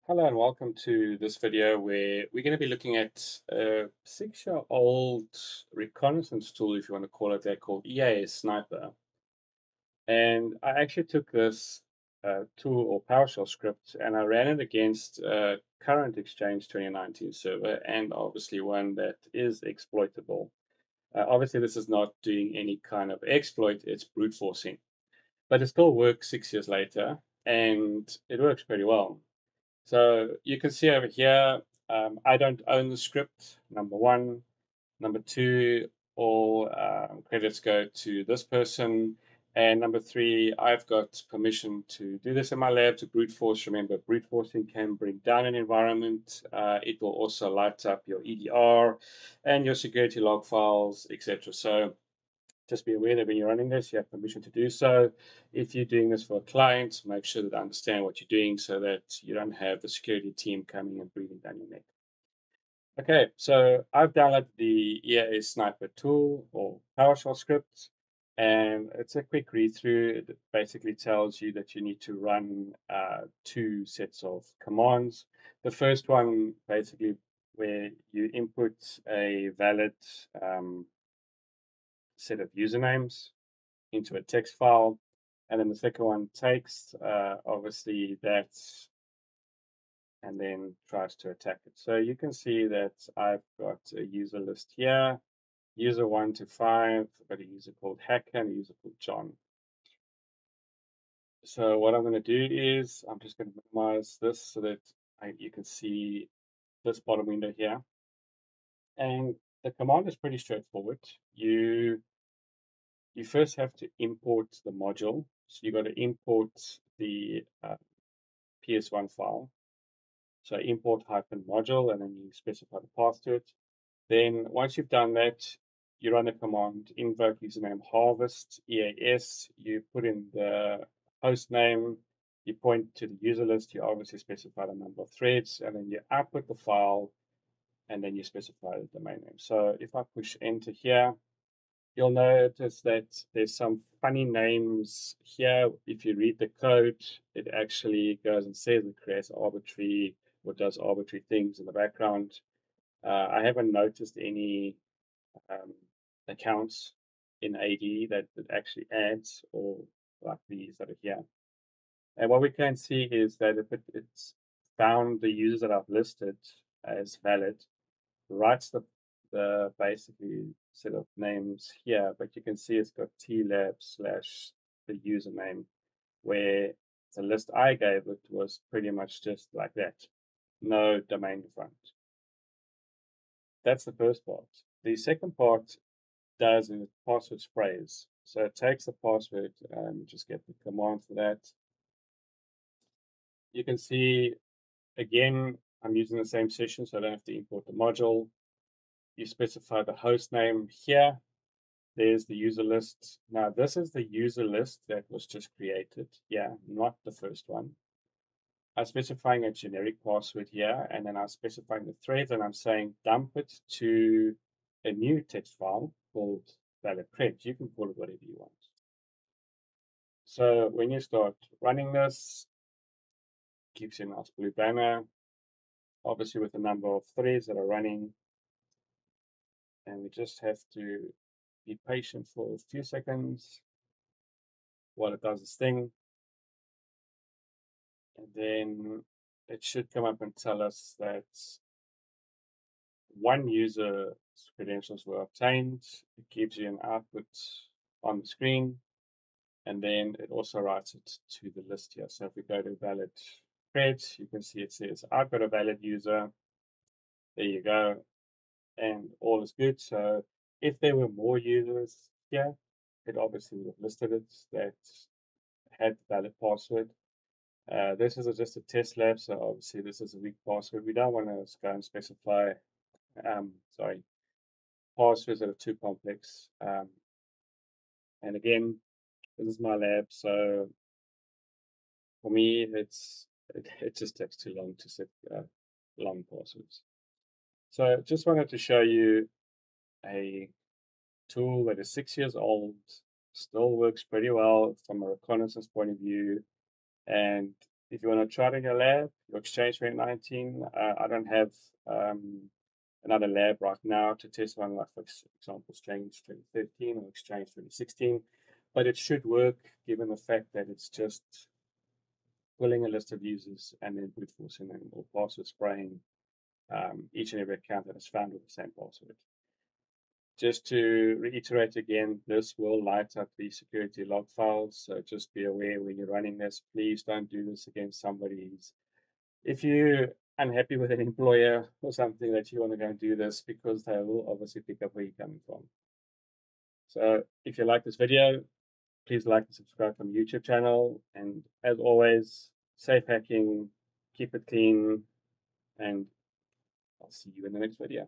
Hello and welcome to this video where we're going to be looking at a 6-year-old reconnaissance tool, if you want to call it that, called EASSniper. And I actually took this tool or PowerShell script and I ran it against a current Exchange 2019 server and obviously one that is exploitable. Obviously, this is not doing any kind of exploit, it's brute forcing, but it still works 6 years later and it works pretty well. So you can see over here, I don't own the script, number one. Number two, all credits go to this person. And number three, I've got permission to do this in my lab to brute force. Remember, brute forcing can bring down an environment. It will also light up your EDR and your security log files, etc. So just be aware that when you're running this, you have permission to do so. If you're doing this for a client, make sure that they understand what you're doing so that you don't have the security team coming and breathing down your neck. Okay, so I've downloaded the EASSniper tool or PowerShell script, and it's a quick read through. It basically tells you that you need to run two sets of commands. The first one, basically, where you input a valid set of usernames into a text file. And then the second one takes, obviously, that and then tries to attack it. So you can see that I've got a user list here, user 1 to 5, I've got a user called Hacker and a user called John. So what I'm going to do is I'm just going to minimize this so that you can see this bottom window here. And the command is pretty straightforward. You first have to import the module. So you got to import the PS1 file. So import hyphen module, and then you specify the path to it. Then once you've done that, you run the command invoke username harvest EAS. You put in the host name. You point to the user list. You obviously specify the number of threads, and then you output the file, and then you specify the domain name. So if I push enter here, you'll notice that there's some funny names here. If you read the code, it actually goes and says it creates arbitrary or does arbitrary things in the background. I haven't noticed any um, accounts in AD that it actually adds or like these that are here. And what we can see is that if it's found the users that I've listed as valid, writes the basically set of names here, but you can see it's got tlab slash the username, where the list I gave it was pretty much just like that, no domain in front. That's the first part. The second part does is password sprays. So it takes the password and just get the command for that. You can see again, I'm using the same session, so I don't have to import the module. You specify the host name here. There's the user list. Now, this is the user list that was just created. Yeah, not the first one. I'm specifying a generic password here, and then I'm specifying the thread, and I'm saying dump it to a new text file called valid cred. You can call it whatever you want. So when you start running this, it gives you a nice blue banner, obviously with the number of threads that are running. And we just have to be patient for a few seconds while it does its thing. And then it should come up and tell us that one user's credentials were obtained. It gives you an output on the screen, and then it also writes it to the list here. So if we go to valid cred, you can see it says, I've got a valid user. There you go. And all is good. So if there were more users here, it obviously would have listed it that had valid password. This is just a test lab, so obviously this is a weak password. We don't want to go and specify, sorry, passwords that are too complex. And again, this is my lab, so for me, it just takes too long to set long passwords. So just wanted to show you a tool that is 6 years old, still works pretty well from a reconnaissance point of view, and If you want to try it in your lab, your Exchange 2019, I don't have another lab right now to test one, like for example, Exchange 2013 or Exchange 2016, but it should work given the fact that it's just pulling a list of users and then brute forcing them or password spraying each and every account that is found with the same password. Just to reiterate again, this will light up the security log files. So just be aware when you're running this, please don't do this against somebody. If you're unhappy with an employer or something that you want to go and do this, because they will obviously pick up where you're coming from. So if you like this video, please like and subscribe to my YouTube channel. And as always, safe hacking, keep it clean, and I'll see you in the next video.